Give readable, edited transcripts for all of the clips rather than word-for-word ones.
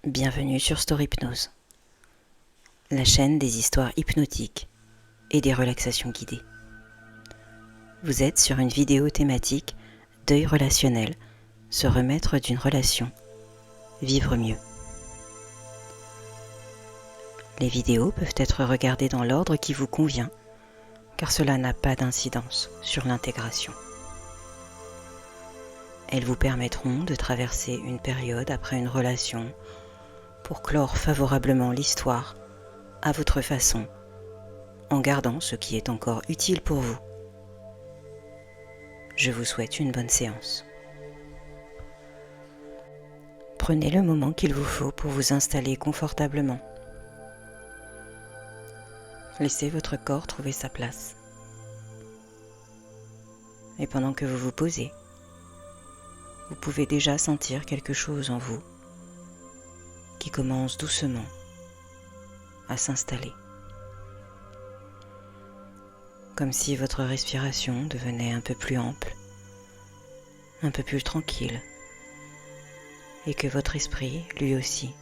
Bienvenue sur Story Hypnose, la chaîne des histoires hypnotiques et des relaxations guidées. Vous êtes sur une vidéo thématique deuil relationnel, se remettre d'une relation, vivre mieux. Les vidéos peuvent être regardées dans l'ordre qui vous convient, car cela n'a pas d'incidence sur l'intégration. Elles vous permettront de traverser une période après une relation pour clore favorablement l'histoire à votre façon, en gardant ce qui est encore utile pour vous. Je vous souhaite une bonne séance. Prenez le moment qu'il vous faut pour vous installer confortablement. Laissez votre corps trouver sa place. Et pendant que vous vous posez, vous pouvez déjà sentir quelque chose en vous qui commence doucement à s'installer. Comme si votre respiration devenait un peu plus ample, un peu plus tranquille, et que votre esprit, lui aussi,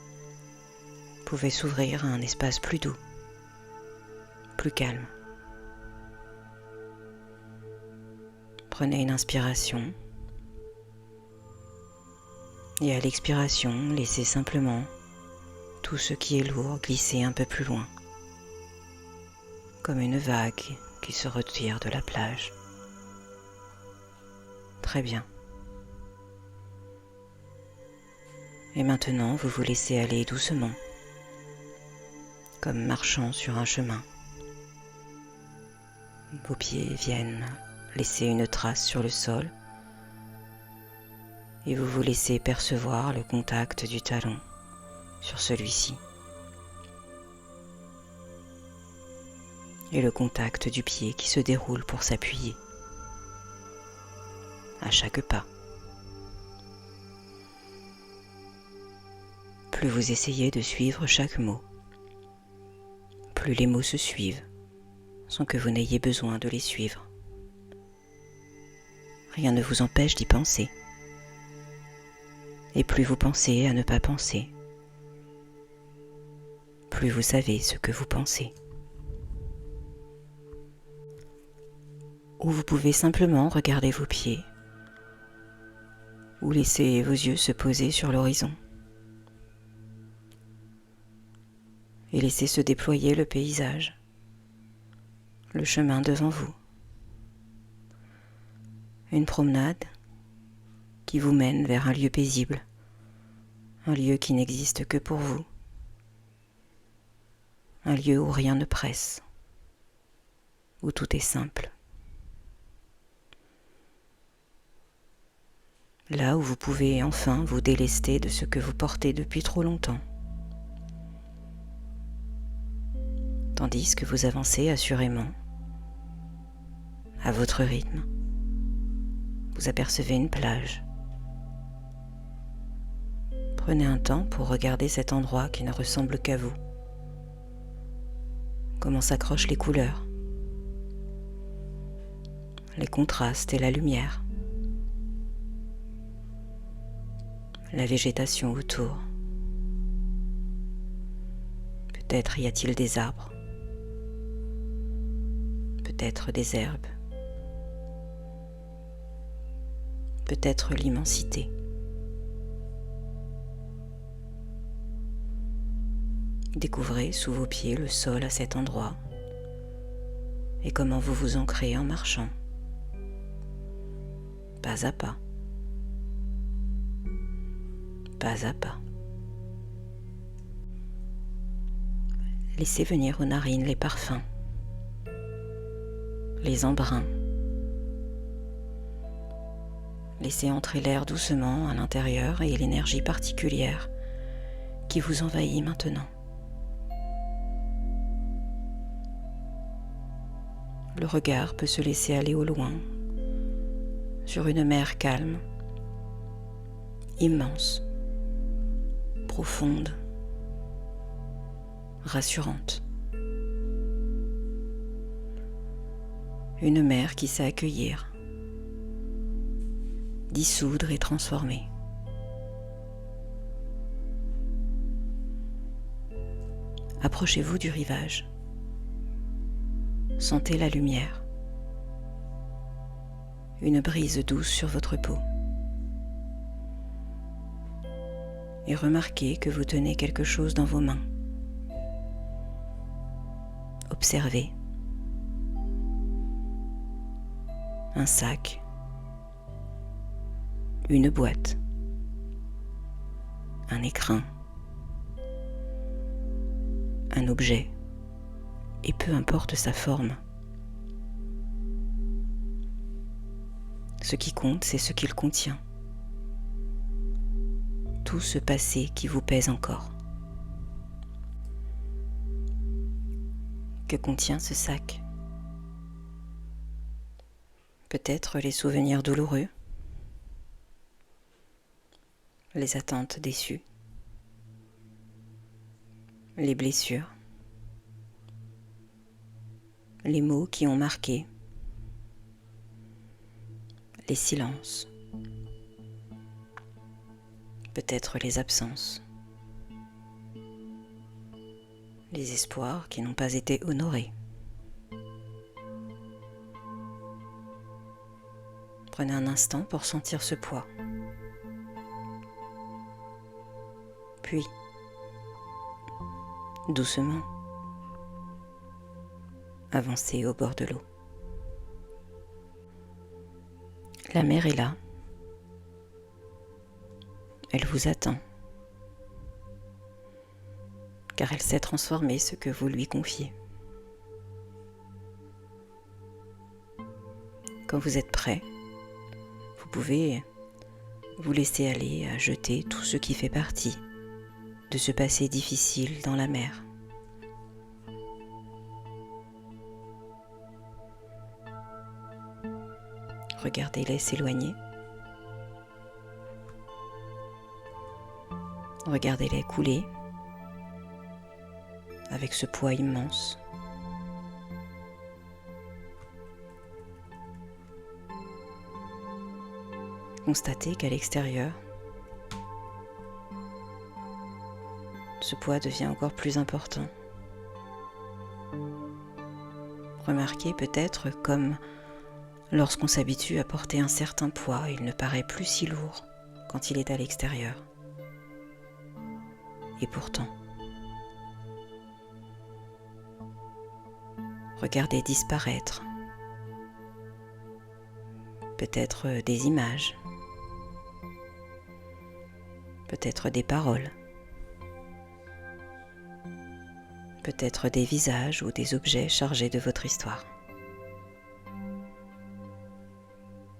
pouvait s'ouvrir à un espace plus doux, plus calme. Prenez une inspiration et à l'expiration, laissez simplement tout ce qui est lourd glisser un peu plus loin, comme une vague qui se retire de la plage. Très bien. Et maintenant, vous vous laissez aller doucement, comme marchant sur un chemin. Vos pieds viennent laisser une trace sur le sol et vous vous laissez percevoir le contact du talon sur celui-ci et le contact du pied qui se déroule pour s'appuyer à chaque pas. Plus vous essayez de suivre chaque mot, plus les mots se suivent sans que vous n'ayez besoin de les suivre. Rien ne vous empêche d'y penser. Et plus vous pensez à ne pas penser, plus vous savez ce que vous pensez. Ou vous pouvez simplement regarder vos pieds, ou laisser vos yeux se poser sur l'horizon, et laisser se déployer le paysage, le chemin devant vous. Une promenade qui vous mène vers un lieu paisible, un lieu qui n'existe que pour vous, un lieu où rien ne presse, où tout est simple. Là où vous pouvez enfin vous délester de ce que vous portez depuis trop longtemps, tandis que vous avancez assurément, à votre rythme. Vous apercevez une plage. Prenez un temps pour regarder cet endroit qui ne ressemble qu'à vous. Comment s'accrochent les couleurs, les contrastes et la lumière, la végétation autour. Peut-être y a-t-il des arbres, peut-être des herbes, peut-être l'immensité. Découvrez sous vos pieds le sol à cet endroit et comment vous vous ancrez en marchant, pas à pas, pas à pas. Laissez venir aux narines les parfums, les embruns. Laissez entrer l'air doucement à l'intérieur et l'énergie particulière qui vous envahit maintenant. Le regard peut se laisser aller au loin, sur une mer calme, immense, profonde, rassurante. Une mer qui sait accueillir, dissoudre et transformer. Approchez-vous du rivage. Sentez la lumière. Une brise douce sur votre peau. Et remarquez que vous tenez quelque chose dans vos mains. Observez. Un sac. Une boîte. Un écrin. Un objet. Et peu importe sa forme. Ce qui compte, c'est ce qu'il contient. Tout ce passé qui vous pèse encore. Que contient ce sac? Peut-être les souvenirs douloureux, les attentes déçues, les blessures, les mots qui ont marqué, les silences, peut-être les absences, les espoirs qui n'ont pas été honorés. Prenez un instant pour sentir ce poids. Puis, doucement, avancez au bord de l'eau. La mer est là. Elle vous attend, car elle sait transformer ce que vous lui confiez. Quand vous êtes prêt, vous pouvez vous laisser aller à jeter tout ce qui fait partie de ce passé difficile dans la mer. Regardez-les s'éloigner. Regardez-les couler avec ce poids immense. Constatez qu'à l'extérieur, ce poids devient encore plus important. Remarquez peut-être comme lorsqu'on s'habitue à porter un certain poids, il ne paraît plus si lourd quand il est à l'extérieur. Et pourtant, regardez disparaître peut-être des images, peut-être des paroles, peut-être des visages ou des objets chargés de votre histoire.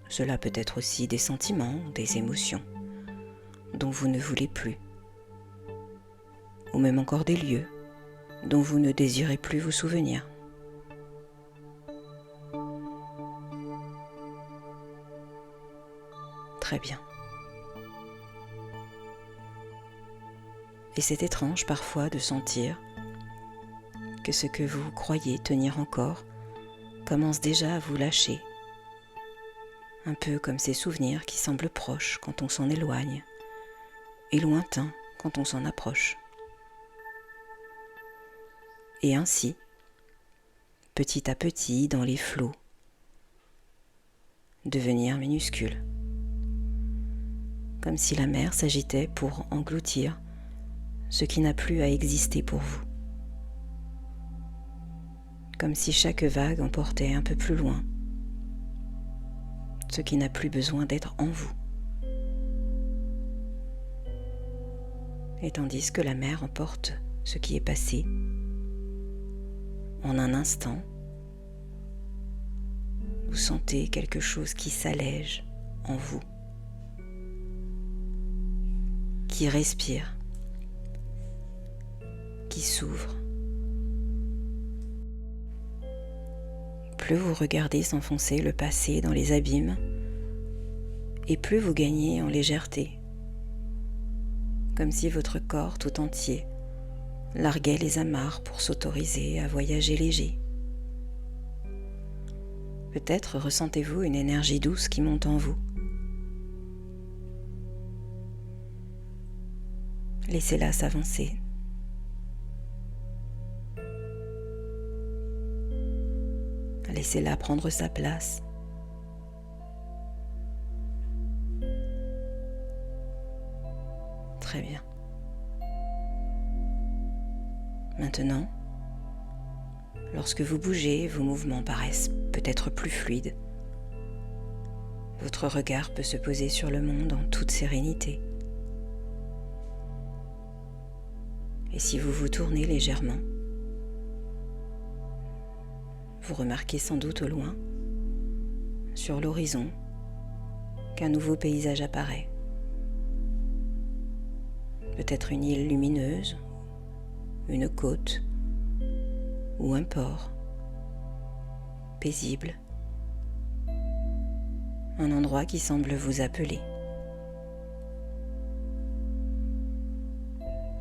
Cela peut être aussi des sentiments, des émotions dont vous ne voulez plus, ou même encore des lieux dont vous ne désirez plus vous souvenir. Très bien. Et c'est étrange parfois de sentir que ce que vous croyez tenir encore commence déjà à vous lâcher, un peu comme ces souvenirs qui semblent proches quand on s'en éloigne et lointains quand on s'en approche. Et ainsi, petit à petit, dans les flots, devenir minuscule, comme si la mer s'agitait pour engloutir ce qui n'a plus à exister pour vous, comme si chaque vague emportait un peu plus loin ce qui n'a plus besoin d'être en vous, et tandis que la mer emporte ce qui est passé, en un instant, vous sentez quelque chose qui s'allège en vous, qui respire, qui s'ouvre. Plus vous regardez s'enfoncer le passé dans les abîmes, et plus vous gagnez en légèreté, comme si votre corps tout entier larguait les amarres pour s'autoriser à voyager léger. Peut-être ressentez-vous une énergie douce qui monte en vous. Laissez-la s'avancer. Laissez-la prendre sa place. Très bien. Maintenant, lorsque vous bougez, vos mouvements paraissent peut-être plus fluides. Votre regard peut se poser sur le monde en toute sérénité. Et si vous vous tournez légèrement, vous remarquez sans doute au loin, sur l'horizon, qu'un nouveau paysage apparaît. Peut-être une île lumineuse, une côte ou un port paisible, un endroit qui semble vous appeler.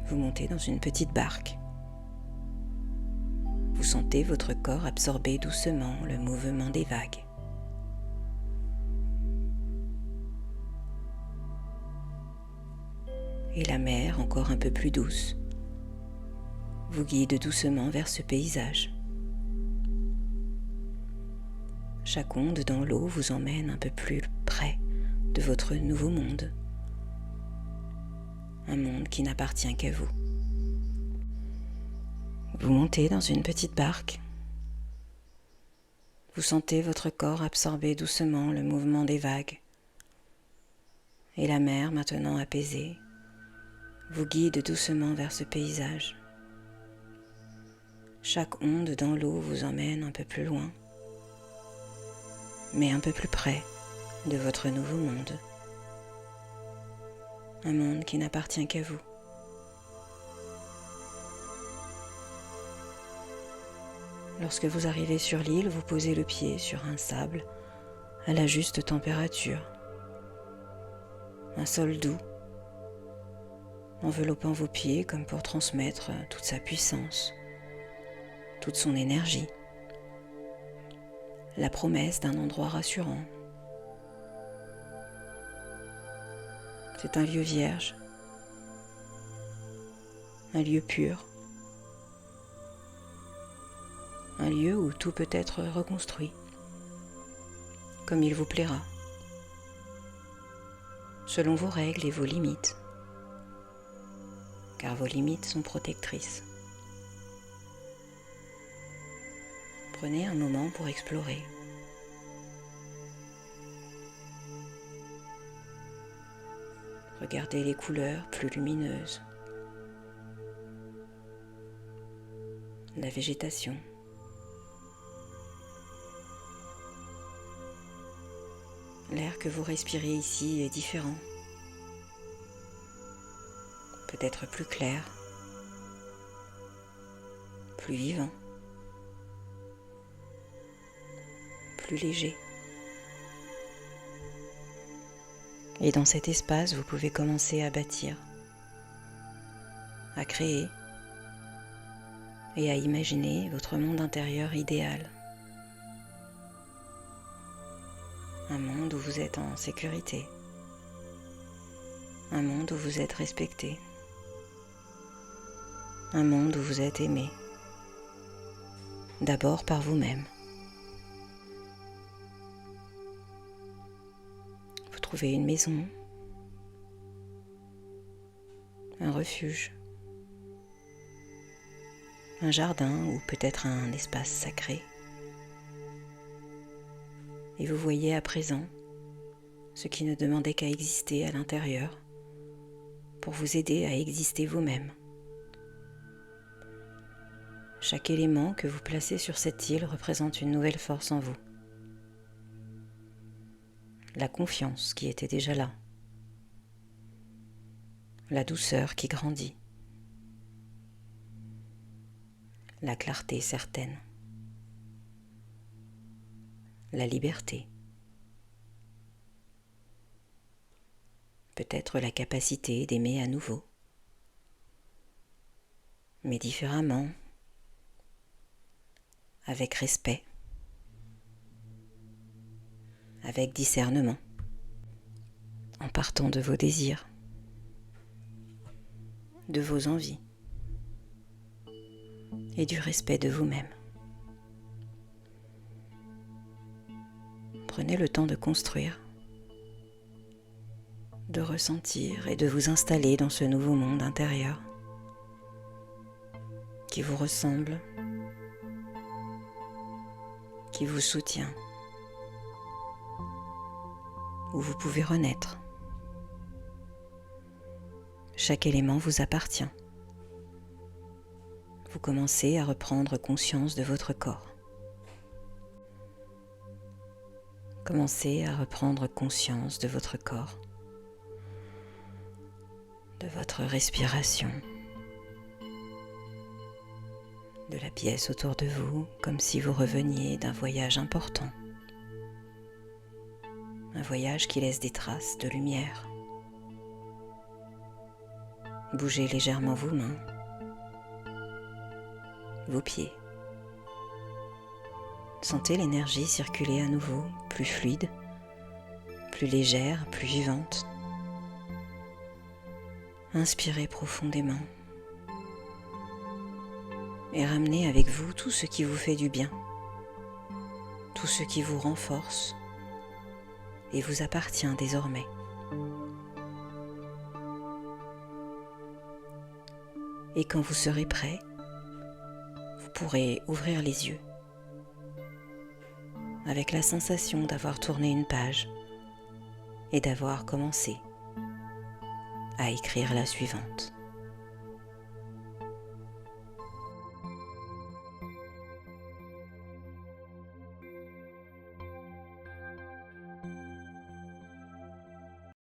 Vous montez dans une petite barque. Vous sentez votre corps absorber doucement le mouvement des vagues. Et la mer, encore un peu plus douce, vous guide doucement vers ce paysage. Chaque onde dans l'eau vous emmène un peu plus près de votre nouveau monde. Un monde qui n'appartient qu'à vous. Vous montez dans une petite barque. Vous sentez votre corps absorber doucement le mouvement des vagues. Et la mer, maintenant apaisée, vous guide doucement vers ce paysage. Chaque onde dans l'eau vous emmène un peu plus loin, mais un peu plus près de votre nouveau monde. Un monde qui n'appartient qu'à vous. Lorsque vous arrivez sur l'île, vous posez le pied sur un sable à la juste température. Un sol doux, enveloppant vos pieds comme pour transmettre toute sa puissance, toute son énergie. La promesse d'un endroit rassurant. C'est un lieu vierge, un lieu pur, un lieu où tout peut être reconstruit, comme il vous plaira, selon vos règles et vos limites, car vos limites sont protectrices. Prenez un moment pour explorer. Regardez les couleurs plus lumineuses, la végétation. L'air que vous respirez ici est différent, peut-être plus clair, plus vivant, plus léger. Et dans cet espace, vous pouvez commencer à bâtir, à créer et à imaginer votre monde intérieur idéal. Un monde où vous êtes en sécurité, un monde où vous êtes respecté, un monde où vous êtes aimé, d'abord par vous-même. Vous trouvez une maison, un refuge, un jardin ou peut-être un espace sacré. Et vous voyez à présent ce qui ne demandait qu'à exister à l'intérieur pour vous aider à exister vous-même. Chaque élément que vous placez sur cette île représente une nouvelle force en vous. La confiance qui était déjà là, la douceur qui grandit, la clarté certaine, la liberté, peut-être la capacité d'aimer à nouveau, mais différemment, avec respect, avec discernement, en partant de vos désirs, de vos envies et du respect de vous-même. Prenez le temps de construire, de ressentir et de vous installer dans ce nouveau monde intérieur qui vous ressemble, qui vous soutient, où vous pouvez renaître. Chaque élément vous appartient. Vous commencez à reprendre conscience de votre corps. Commencez à reprendre conscience de votre corps, de votre respiration, de la pièce autour de vous, comme si vous reveniez d'un voyage important. Un voyage qui laisse des traces de lumière. Bougez légèrement vos mains, vos pieds. Sentez l'énergie circuler à nouveau, plus fluide, plus légère, plus vivante. Inspirez profondément et ramenez avec vous tout ce qui vous fait du bien, tout ce qui vous renforce et vous appartient désormais. Et quand vous serez prêt, vous pourrez ouvrir les yeux avec la sensation d'avoir tourné une page et d'avoir commencé à écrire la suivante.